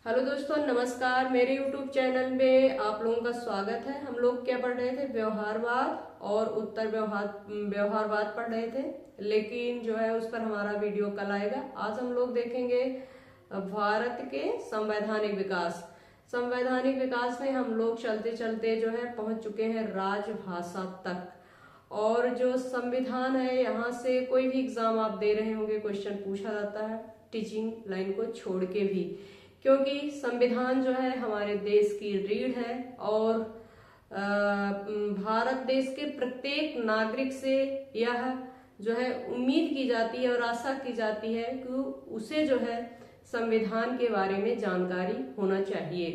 Hello दोस्तों, नमस्कार। मेरे YouTube चैनल में आप लोगों का स्वागत है। हम लोग क्या पढ़ रहे थे? व्यवहारवाद और उत्तर व्यवहारवाद पढ़ रहे थे, लेकिन जो है उस पर हमारा वीडियो कल आएगा। आज हम लोग देखेंगे भारत के संवैधानिक विकास। संवैधानिक विकास में हम लोग चलते चलते जो है पहुंच चुके हैं राजभाषा तक। और जो संविधान है, यहाँ से कोई भी एग्जाम आप दे रहे होंगे, क्वेश्चन पूछा जाता है टीचिंग लाइन को छोड़ के भी, क्योंकि संविधान जो है हमारे देश की रीढ़ है। और भारत देश के प्रत्येक नागरिक से यह जो है उम्मीद की जाती है और आशा की जाती है कि उसे जो है संविधान के बारे में जानकारी होना चाहिए,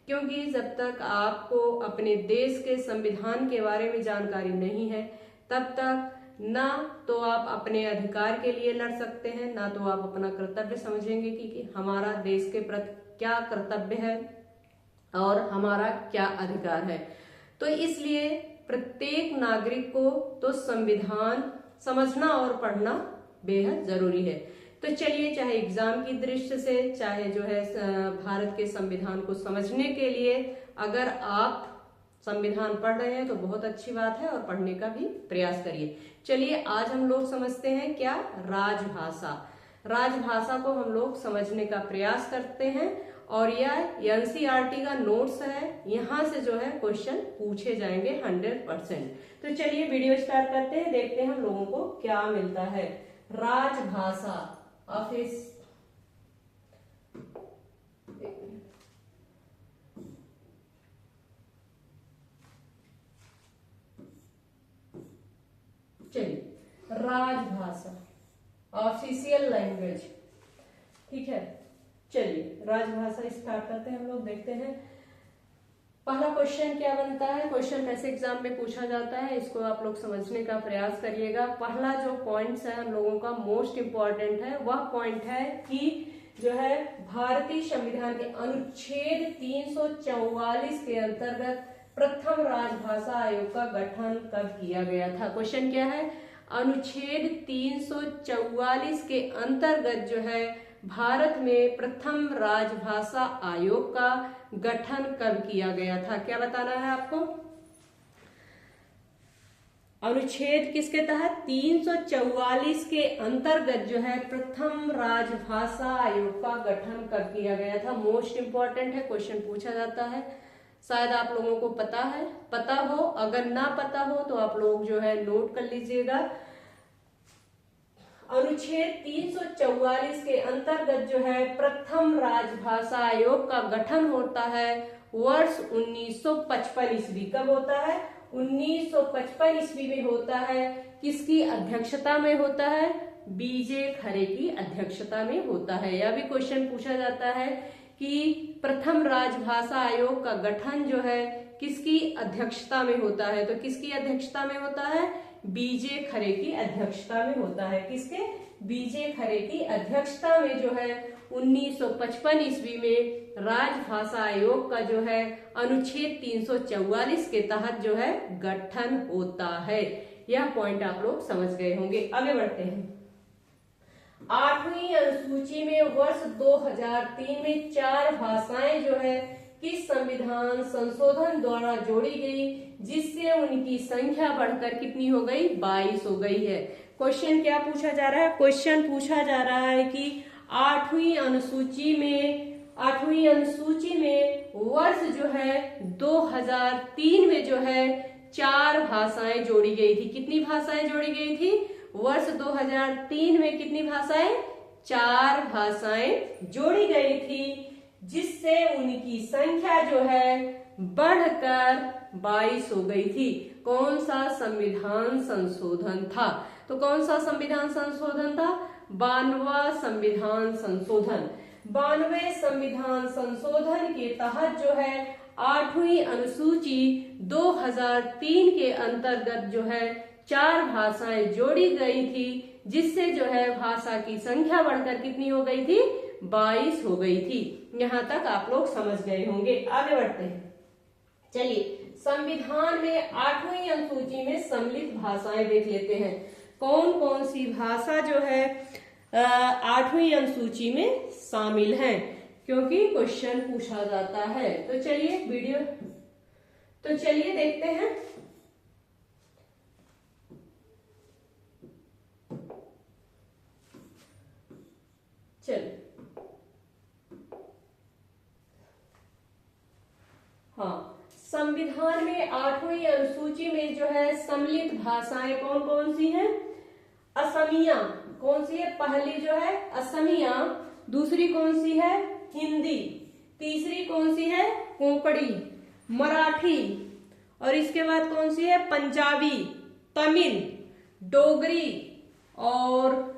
क्योंकि जब तक आपको अपने देश के संविधान के बारे में जानकारी नहीं है, तब तक ना तो आप अपने अधिकार के लिए लड़ सकते हैं, ना तो आप अपना कर्तव्य समझेंगे कि हमारा देश के प्रति क्या कर्तव्य है और हमारा क्या अधिकार है। तो इसलिए प्रत्येक नागरिक को तो संविधान समझना और पढ़ना बेहद जरूरी है। तो चलिए, चाहे एग्जाम की दृष्टि से, चाहे जो है भारत के संविधान को समझने के लिए, अगर आप संविधान पढ़ रहे हैं तो बहुत अच्छी बात है और पढ़ने का भी प्रयास करिए। चलिए, आज हम लोग समझते हैं क्या? राजभाषा। राजभाषा को हम लोग समझने का प्रयास करते हैं और यह एनसीईआरटी का नोट्स है। यहाँ से जो है क्वेश्चन पूछे जाएंगे 100%। तो चलिए वीडियो स्टार्ट करते हैं, देखते हैं हम लोगों को क्या मिलता है। राजभाषा ऑफिस, चलिए राजभाषा ऑफिशियल लैंग्वेज, ठीक है। चलिए राजभाषा स्टार्ट करते हैं हम लोग, देखते हैं पहला क्वेश्चन क्या बनता है। क्वेश्चन कैसे एग्जाम में पूछा जाता है, इसको आप लोग समझने का प्रयास करिएगा। पहला जो पॉइंट्स है हम लोगों का मोस्ट इंपॉर्टेंट है, वह पॉइंट है कि जो है भारतीय संविधान के अनुच्छेद 344 के अंतर्गत प्रथम राजभाषा आयोग का गठन कब किया गया था। क्वेश्चन क्या है? अनुच्छेद 344 के अंतर्गत जो है भारत में प्रथम राजभाषा आयोग का गठन कब किया गया था, क्या बताना है आपको? अनुच्छेद किसके तहत? 344 के अंतर्गत जो है प्रथम राजभाषा आयोग का गठन कब किया गया था। मोस्ट इंपॉर्टेंट है, क्वेश्चन पूछा जाता है। शायद आप लोगों को पता है, पता हो, अगर ना पता हो तो आप लोग जो है नोट कर लीजिएगा। अनुच्छेद 344 के अंतर्गत जो है प्रथम राजभाषा आयोग का गठन होता है वर्ष 1955 ईस्वी। कब होता है? 1955 ईस्वी में होता है। किसकी अध्यक्षता में होता है? बीजे खरे की अध्यक्षता में होता है। यह भी क्वेश्चन पूछा जाता है कि प्रथम राजभाषा आयोग का गठन जो है किसकी अध्यक्षता में होता है। तो किसकी अध्यक्षता में होता है? बीजे खरे की अध्यक्षता में होता है। किसके? बीजे खरे की अध्यक्षता में जो है 1955 ईस्वी में राजभाषा आयोग का जो है अनुच्छेद 344 के तहत जो है गठन होता है। यह पॉइंट आप लोग समझ गए होंगे। आगे बढ़ते हैं। 8वीं अनुसूची में वर्ष 2003 में 4 भाषाएं जो है किस संविधान संशोधन द्वारा जोड़ी गई, जिससे उनकी संख्या बढ़कर कितनी हो गई? 22 हो गई है। क्वेश्चन क्या पूछा जा रहा है? क्वेश्चन पूछा जा रहा है कि 8वीं अनुसूची में वर्ष जो है 2003 में जो है 4 भाषाएं जोड़ी गई थी। कितनी भाषाएं जोड़ी गई थी? वर्ष 2003 में कितनी भाषाएं? 4 भाषाएं जोड़ी गई थी, जिससे उनकी संख्या जो है बढ़कर 22 हो गई थी। कौन सा संविधान संशोधन था? तो कौन सा संविधान संशोधन था? 92वां संविधान संशोधन। 92वें संविधान संशोधन के तहत जो है 8वीं अनुसूची 2003 के अंतर्गत जो है 4 भाषाएं जोड़ी गई थी, जिससे जो है भाषा की संख्या बढ़कर कितनी हो गई थी? 22 हो गई थी। यहाँ तक आप लोग समझ गए होंगे। आगे बढ़ते हैं। चलिए, संविधान में 8वीं अनुसूची में सम्मिलित भाषाएं देख लेते हैं। कौन कौन सी भाषा जो है 8वीं अनुसूची में शामिल हैं। क्योंकि क्वेश्चन पूछा जाता है। तो चलिए देखते हैं। चलिए, हाँ, संविधान में 8वीं अनुसूची में जो है सम्मिलित भाषाएं कौन कौन सी हैं? असमिया कौन सी है? पहली जो है असमिया, दूसरी कौन सी है? हिंदी, तीसरी कौन सी है? कोंकणी, मराठी, और इसके बाद कौन सी है? पंजाबी, तमिल, डोगरी, और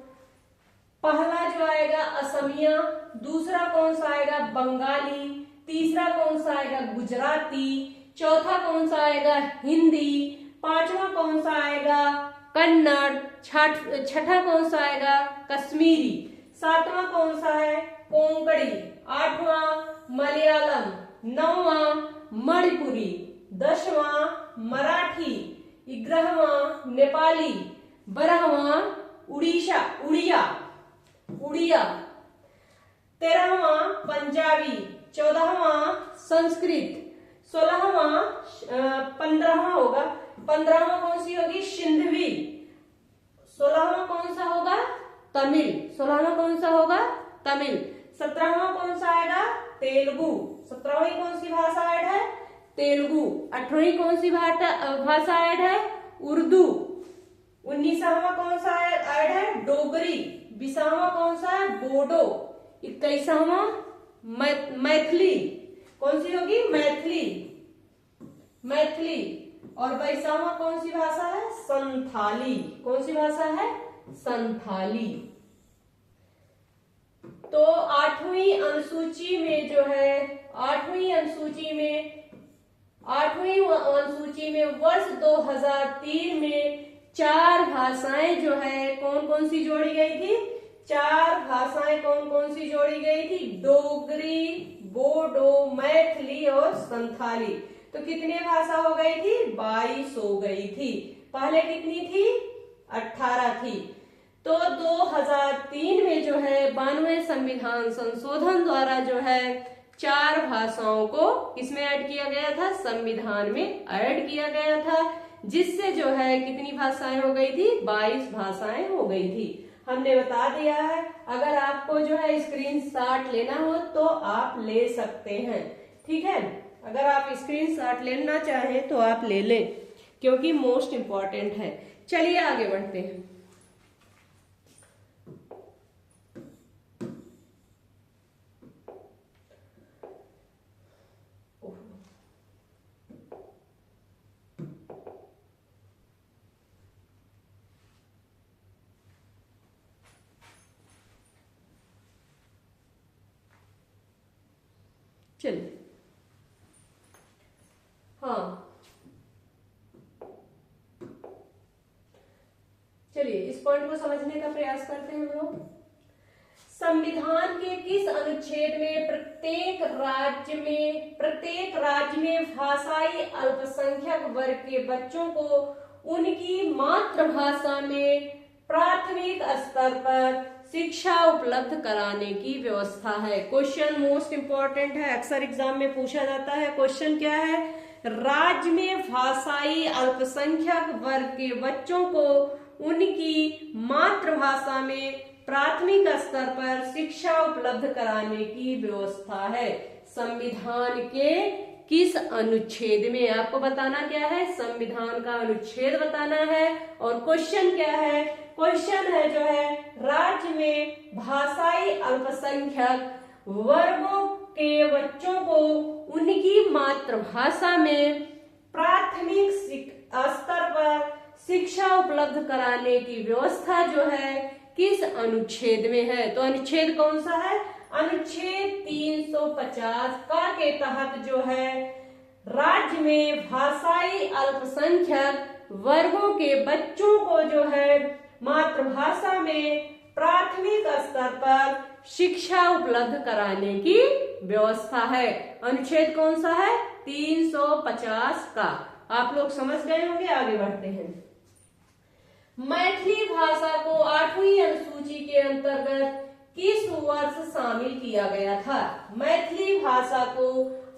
पहला जो आएगा असमिया, दूसरा कौन सा आएगा? बंगाली, तीसरा कौन सा आएगा? गुजराती, चौथा कौन सा आएगा? हिंदी, पांचवा कौन सा आएगा? कन्नड़, छठा कौन सा आएगा? कश्मीरी, सातवां कौन सा है? कोंकणी, आठवां मलयालम, नौवां मणिपुरी, 10वां मराठी, 11वां नेपाली, 12वां उड़िया, 13वां पंजाबी, 14वां संस्कृत, 16वां 15वां होगा, 15वां कौन सी होगी? सिंधवी, 16वां कौन सा होगा? तमिल, 16वां कौन सा होगा? तमिल, 17वां कौन सा आएगा? तेलुगु, 17वीं कौन सी भाषा ऐड है? तेलुगु, 18वीं कौन सी भाषा ऐड है? उर्दू, 19वां कौन सा ऐड है? डोगरी, 20वां कौन सा है? बोडो, 21वां मैथिली, कौन सी होगी? मैथिली, और 22वां कौन सी भाषा है? संथाली, कौन सी भाषा है? संथाली। तो 8वीं अनुसूची में जो है 8वीं अनुसूची में वर्ष 2003 में 4 भाषाएं जो है कौन कौन सी जोड़ी गई थी? 4 भाषाएं कौन कौन सी जोड़ी गई थी? डोगरी, बोडो, मैथिली और संथाली। तो कितने भाषा हो गई थी? 22 हो गई थी। पहले कितनी थी? 18 थी। तो 2003 में जो है 92वें संविधान संशोधन द्वारा जो है 4 भाषाओं को इसमें ऐड किया गया था, संविधान में ऐड किया गया था, जिससे जो है कितनी भाषाएं हो गई थी? 22 भाषाएं हो गई थी। हमने बता दिया है। अगर आपको जो है स्क्रीनशॉट लेना हो तो आप ले सकते हैं, ठीक है। अगर आप स्क्रीनशॉट लेना चाहें तो आप ले लें, क्योंकि मोस्ट इम्पॉर्टेंट है। चलिए आगे बढ़ते हैं। चलिए, हाँ, चलिए इस पॉइंट को समझने का प्रयास करते हैं हम लोग। संविधान के किस अनुच्छेद में प्रत्येक राज्य में भाषाई अल्पसंख्यक वर्ग के बच्चों को उनकी मातृभाषा में प्राथमिक स्तर पर शिक्षा उपलब्ध कराने की व्यवस्था है? क्वेश्चन मोस्ट इंपॉर्टेंट है, अक्सर एग्जाम में पूछा जाता है। क्वेश्चन क्या है? राज्य में भाषाई अल्पसंख्यक वर्ग के बच्चों को उनकी मातृभाषा में प्राथमिक स्तर पर शिक्षा उपलब्ध कराने की व्यवस्था है। संविधान के किस अनुच्छेद में? आपको बताना क्या है? संविधान का अनुच्छेद बताना है। और क्वेश्चन क्या है? क्वेश्चन है जो है राज्य में भाषाई अल्पसंख्यक वर्गों के बच्चों को उनकी मातृभाषा में प्राथमिक स्तर पर शिक्षा उपलब्ध कराने की व्यवस्था जो है किस अनुच्छेद में है? तो अनुच्छेद कौन सा है? अनुच्छेद 350 का के तहत जो है राज्य में भाषाई अल्पसंख्यक वर्गों के बच्चों को जो है मातृभाषा में प्राथमिक स्तर पर शिक्षा उपलब्ध कराने की व्यवस्था है। अनुच्छेद कौन सा है? 350 का। आप लोग समझ गए होंगे। आगे बढ़ते हैं। मैथिली भाषा को 8वीं अनुसूची के अंतर्गत किस वर्ष शामिल किया गया था? मैथिली भाषा को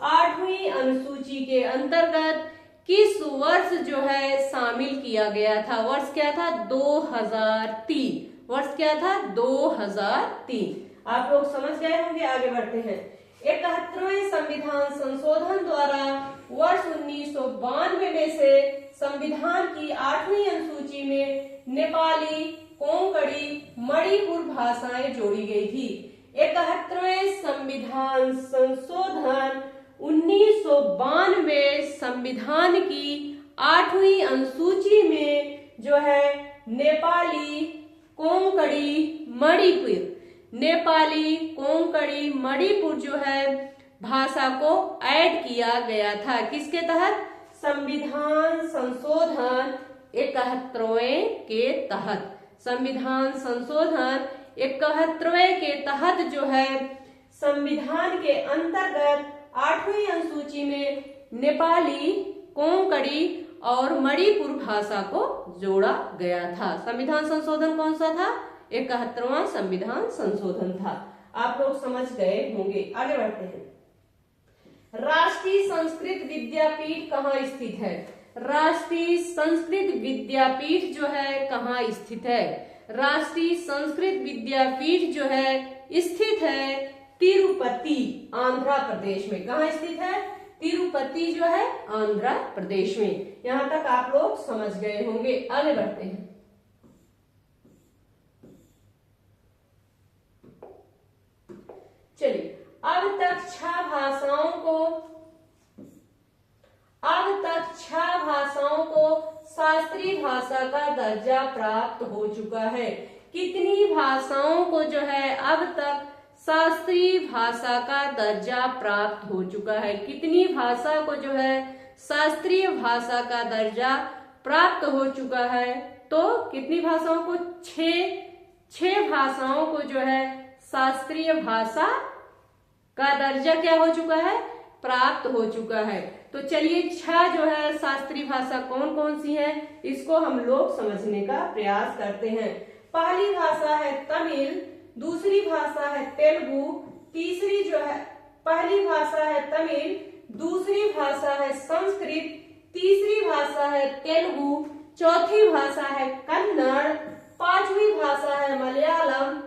8वीं अनुसूची के अंतर्गत किस वर्ष जो है शामिल किया गया था? वर्ष क्या था? 2003। वर्ष क्या था? 2003। आप लोग समझ गए होंगे। आगे बढ़ते हैं। 71वें संविधान संशोधन द्वारा वर्ष 1992 में से संविधान की 8वीं अनुसूची में नेपाली, कोंकणी, मणिपुर भाषाएं जोड़ी गई थी। 71वें संविधान संशोधन 1992 संविधान की 8वीं अनुसूची में जो है नेपाली, कोंकणी, मणिपुर जो है भाषा को ऐड किया गया था। किसके तहत? संविधान संशोधन 71वें के तहत। संविधान संशोधन 71वें के तहत जो है संविधान के अंतर्गत 8वीं अनुसूची में नेपाली, कोंकणी और मणिपुर भाषा को जोड़ा गया था। संविधान संशोधन कौन सा था? 71वां संविधान संशोधन था। आप लोग समझ गए होंगे। आगे बढ़ते हैं। राष्ट्रीय संस्कृत विद्यापीठ कहाँ स्थित है? राष्ट्रीय संस्कृत विद्यापीठ जो है कहाँ स्थित है? राष्ट्रीय संस्कृत विद्यापीठ जो है स्थित है तिरुपति, आंध्र प्रदेश में। कहाँ स्थित है? तिरुपति जो है आंध्र प्रदेश में। यहाँ तक आप लोग समझ गए होंगे। आगे बढ़ते हैं। चलिए, अब तक छह भाषाओं को शास्त्रीय भाषा का दर्जा प्राप्त हो चुका है। कितनी भाषाओं को जो है अब तक शास्त्रीय भाषा का दर्जा प्राप्त हो चुका है? कितनी भाषा को जो है शास्त्रीय भाषा का दर्जा प्राप्त हो चुका है? तो कितनी भाषाओं को? छह भाषाओं को जो है शास्त्रीय भाषा का दर्जा क्या हो चुका है? प्राप्त हो चुका है। तो चलिए, छह जो है शास्त्रीय भाषा कौन कौन सी है इसको हम लोग समझने का प्रयास करते हैं। पहली भाषा है तमिल, दूसरी भाषा है तेलुगु, तीसरी जो है पहली भाषा है तमिल, दूसरी भाषा है संस्कृत, तीसरी भाषा है तेलुगु, चौथी भाषा है कन्नड़, पांचवी भाषा है मलयालम,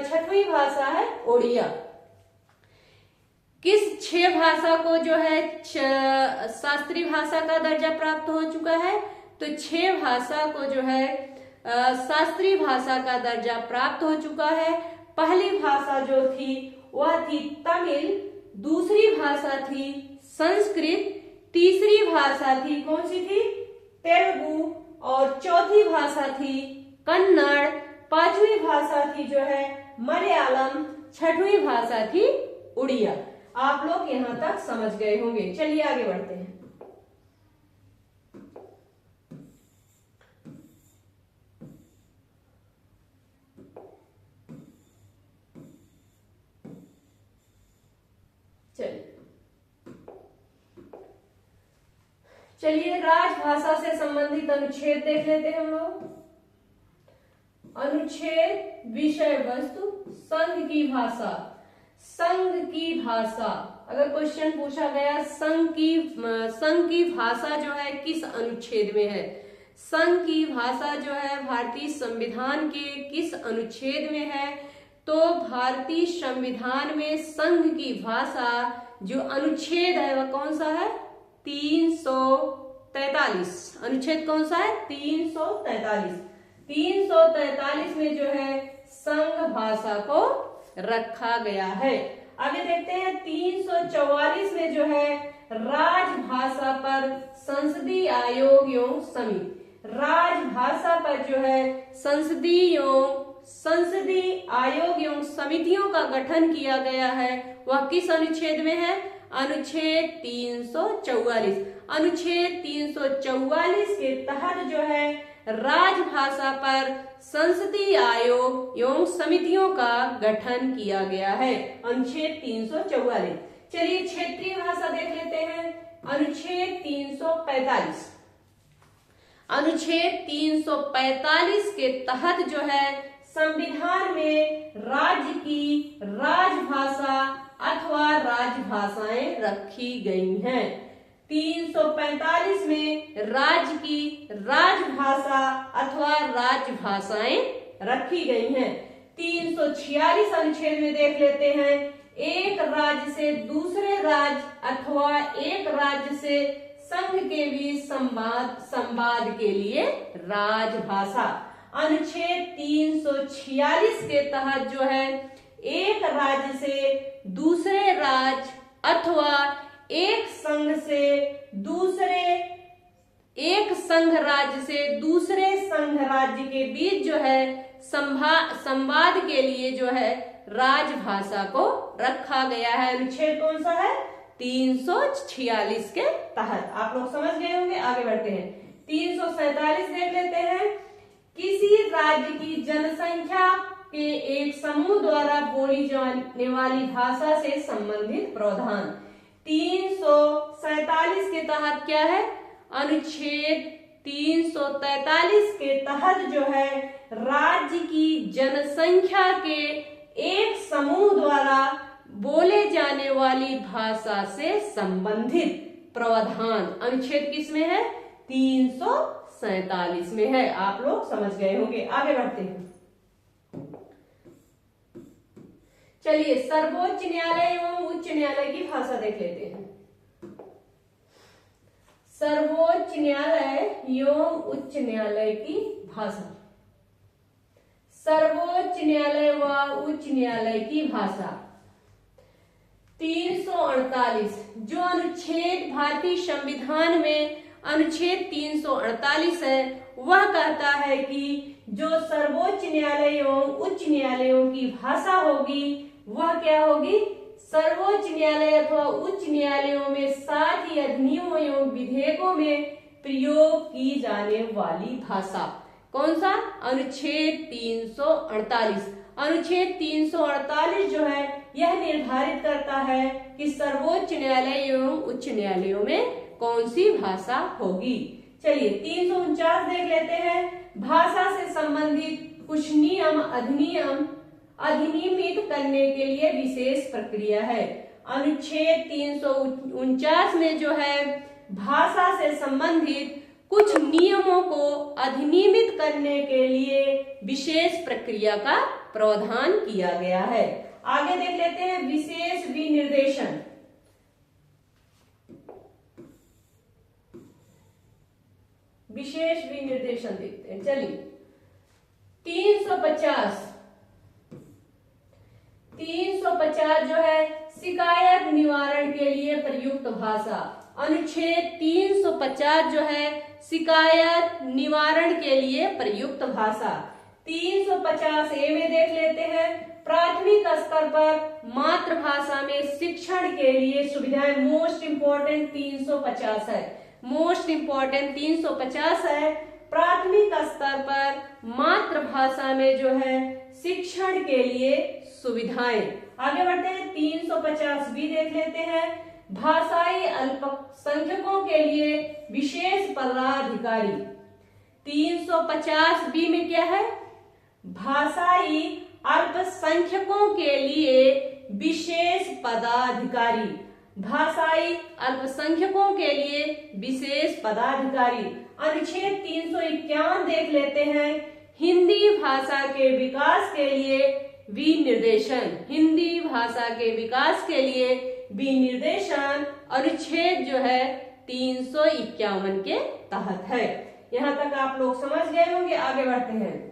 छठवीं भाषा है ओडिया। किस छह भाषा को जो है शास्त्रीय भाषा का दर्जा प्राप्त हो चुका है? तो छह भाषा को जो है शास्त्रीय भाषा का दर्जा प्राप्त हो चुका है। पहली भाषा जो थी वह थी तमिल, दूसरी भाषा थी संस्कृत, तीसरी भाषा थी कौन सी थी? तेलुगु, और चौथी भाषा थी कन्नड़, पांचवी भाषा थी जो है मलयालम, छठवीं भाषा थी उड़िया। आप लोग यहां तक समझ गए होंगे। चलिए आगे बढ़ते हैं। चलिए राजभाषा से संबंधित अनुच्छेद देख लेते हैं हम लोग। अनुच्छेद विषय वस्तु संघ की भाषा। संघ की भाषा, अगर क्वेश्चन पूछा गया संघ की भाषा जो है किस अनुच्छेद में है? संघ की भाषा जो है भारतीय संविधान के किस अनुच्छेद में है? तो भारतीय संविधान में संघ की भाषा जो अनुच्छेद है वह कौन सा है? 343। अनुच्छेद कौन सा है? 343। 343 में जो है संघ भाषा को रखा गया है। आगे देखते हैं 344 में जो है राजभाषा पर संसदीय आयोग एवं समिति। राजभाषा पर जो है संसदीय आयोग एवं समितियों का गठन किया गया है। वह किस अनुच्छेद में है? अनुच्छेद 344। अनुच्छेद 344 के तहत जो है राजभाषा पर संसदीय आयोग एवं समितियों का गठन किया गया है। अनुच्छेद 344। चलिए क्षेत्रीय भाषा देख लेते हैं। अनुच्छेद 345। अनुच्छेद 345 के तहत जो है संविधान में राज्य की राजभाषा अथवा राजभाषाएं रखी गई हैं। 345 में राज्य की राजभाषा अथवा राजभाषाएं रखी गई हैं। 346 अनुच्छेद में देख लेते हैं, एक राज्य से दूसरे राज्य अथवा एक राज्य से संघ के बीच संवाद के लिए राजभाषा। अनुच्छेद 346 के तहत जो है एक राज्य से दूसरे राज्य अथवा एक संघ राज्य से दूसरे संघ राज्य के बीच जो है संवाद के लिए जो है राजभाषा को रखा गया है। अनुच्छेद कौन सा है? 346 के तहत। आप लोग समझ गए होंगे, आगे बढ़ते हैं। 347 देख लेते हैं, किसी राज्य की जनसंख्या के एक समूह द्वारा बोली जाने वाली भाषा से संबंधित प्रावधान। 347 के तहत क्या है? अनुच्छेद 343 के तहत जो है राज्य की जनसंख्या के एक समूह द्वारा बोले जाने वाली भाषा से संबंधित प्रावधान अनुच्छेद किस में है? 347 में है। आप लोग समझ गए होंगे, आगे बढ़ते हैं। चलिए सर्वोच्च न्यायालय एवं उच्च न्यायालय की भाषा देख लेते हैं। सर्वोच्च न्यायालय एवं उच्च न्यायालय की भाषा। सर्वोच्च न्यायालय व उच्च न्यायालय की भाषा 348 जो अनुच्छेद भारतीय संविधान में अनुच्छेद 348 है, वह कहता है कि जो सर्वोच्च न्यायालय एवं उच्च न्यायालयों की भाषा होगी वह क्या होगी? सर्वोच्च न्यायालय अथवा उच्च न्यायालयों में साथ ही अधिनियमों एवं विधेयकों में प्रयोग की जाने वाली भाषा। कौन सा? अनुच्छेद 348। अनुच्छेद 348 जो है यह निर्धारित करता है कि सर्वोच्च न्यायालय एवं उच्च न्यायालयों में कौन सी भाषा होगी। चलिए 349 देख लेते हैं। भाषा से संबंधित कुछ नियम अधिनियमित करने के लिए विशेष प्रक्रिया है। अनुच्छेद 349 में जो है भाषा से संबंधित कुछ नियमों को अधिनियमित करने के लिए विशेष प्रक्रिया का प्रावधान किया गया है। आगे देख लेते हैं विशेष विनिर्देशन। विशेष विनिर्देशन देखते हैं। चलिए 350 जो है शिकायत निवारण के लिए प्रयुक्त भाषा। अनुच्छेद 350 जो है शिकायत निवारण के लिए प्रयुक्त भाषा। 350A में देख लेते हैं, प्राथमिक स्तर पर मातृभाषा में शिक्षण के लिए सुविधाएं। मोस्ट इंपोर्टेंट 350 है, मोस्ट इंपोर्टेंट 350 है। प्राथमिक स्तर पर मातृभाषा में जो है शिक्षण के लिए सुविधाएं। आगे बढ़ते हैं 350 भी देख लेते हैं, भाषाई अल्पसंख्यकों के लिए विशेष पदाधिकारी। 350 बी में क्या है? भाषाई अल्पसंख्यकों के लिए विशेष पदाधिकारी। भाषाई अल्पसंख्यकों के लिए विशेष पदाधिकारी। अनुच्छेद 351 देख लेते हैं, हिंदी भाषा के विकास के लिए विनिर्देशन। हिंदी भाषा के विकास के लिए विनिर्देशन अनुच्छेद जो है 351 के तहत है। यहां तक आप लोग समझ गए होंगे, आगे बढ़ते हैं।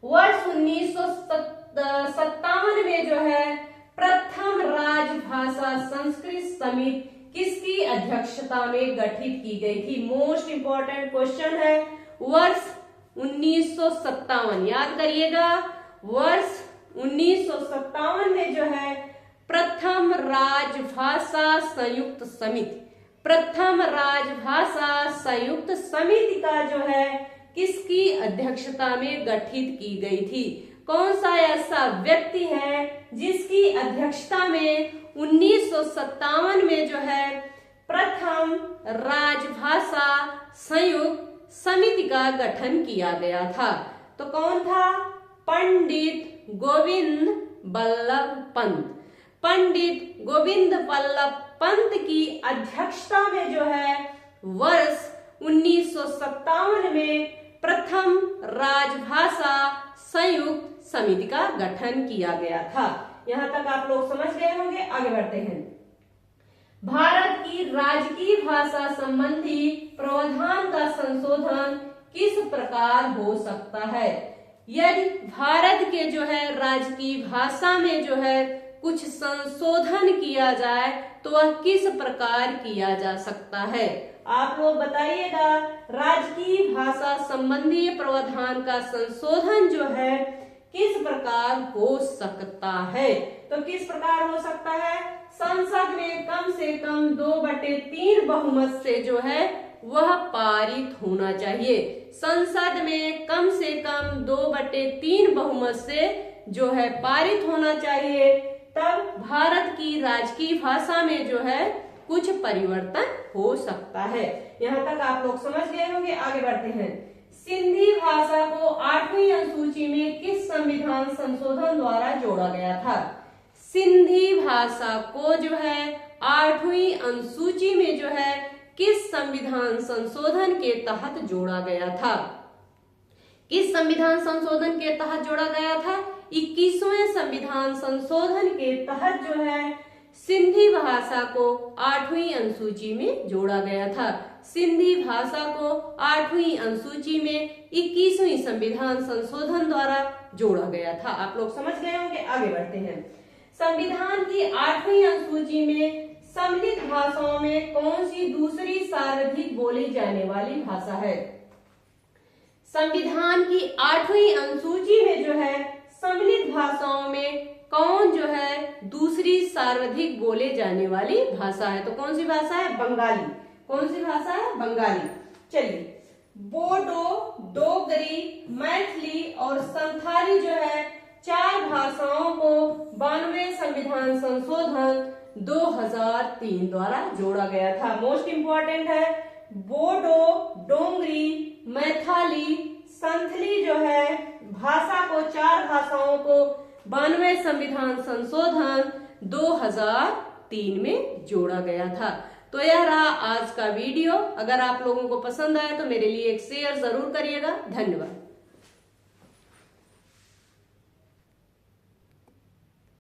वर्ष 1957 में जो है प्रथम राजभाषा संस्कृत समिति किसकी अध्यक्षता में गठित की गई थी? मोस्ट इंपॉर्टेंट क्वेश्चन है। वर्ष 1957 याद करिएगा, वर्ष 1957 में जो है प्रथम राजभाषा संयुक्त समिति, प्रथम राजभाषा संयुक्त समिति का जो है किसकी अध्यक्षता में गठित की गई थी? कौन सा ऐसा व्यक्ति है जिसकी अध्यक्षता में 1957 में जो है प्रथम राजभाषा संयुक्त समिति का गठन किया गया था? तो कौन था? पंडित गोविंद बल्लभ पंत। पंडित गोविंद बल्लभ पंत की अध्यक्षता में जो है वर्ष 1957 में प्रथम राजभाषा संयुक्त समिति का गठन किया गया था। यहां तक आप लोग समझ गए होंगे। आगे बढ़ते हैं। भारत की राजकीय भाषा संबंधी प्रावधान का संशोधन किस प्रकार हो सकता है? यदि भारत के जो है राजकीय भाषा में जो है कुछ संशोधन किया जाए तो वह किस प्रकार किया जा सकता है? आप लोग बताइएगा। राजकीय भाषा संबंधी प्रावधान का संशोधन जो है किस प्रकार हो सकता है? तो किस प्रकार हो सकता है? संसद में कम से कम 2/3 बहुमत से जो है वह पारित होना चाहिए। संसद में कम से कम 2/3 बहुमत से जो है पारित होना चाहिए, तब भारत की राजकीय भाषा में जो है कुछ परिवर्तन हो सकता है। यहाँ तक आप लोग समझ गए होंगे। आगे बढ़ते हैं। सिंधी भाषा को 8वीं अनुसूची में किस संविधान संशोधन द्वारा जोड़ा गया था? सिंधी भाषा को जो है 8वीं अनुसूची में जो है किस संविधान संशोधन के तहत जोड़ा गया था? किस संविधान संशोधन के तहत जोड़ा गया था? 21वें संविधान संशोधन के तहत जो है सिंधी भाषा को 8वीं अनुसूची में जोड़ा गया था। सिंधी भाषा को 8वीं अनुसूची में 21वीं संविधान संशोधन द्वारा जोड़ा गया था। आप लोग समझ गए होंगे। आगे बढ़ते हैं। संविधान की 8वीं अनुसूची में सम्मिलित भाषाओं में कौन सी दूसरी सर्वाधिक बोली जाने वाली भाषा है? संविधान की 8वीं अनुसूची में जो है सम्मिलित भाषाओं में कौन जो है दूसरी सर्वाधिक बोले जाने वाली भाषा है? तो कौन सी भाषा है? बंगाली। कौन सी भाषा है? बंगाली। चलिए, बोडो, डोगरी, मैथिली और संथाली जो है 4 भाषाओं को 92वें संविधान संशोधन 2003 द्वारा जोड़ा गया था। मोस्ट इंपॉर्टेंट है, बोडो, डोंगरी, मैथिली, संथली जो है भाषा को 4 भाषाओं को 92वें संविधान संशोधन 2003 में जोड़ा गया था। तो यह रहा आज का वीडियो। अगर आप लोगों को पसंद आया तो मेरे लिए एक शेयर जरूर करिएगा। धन्यवाद।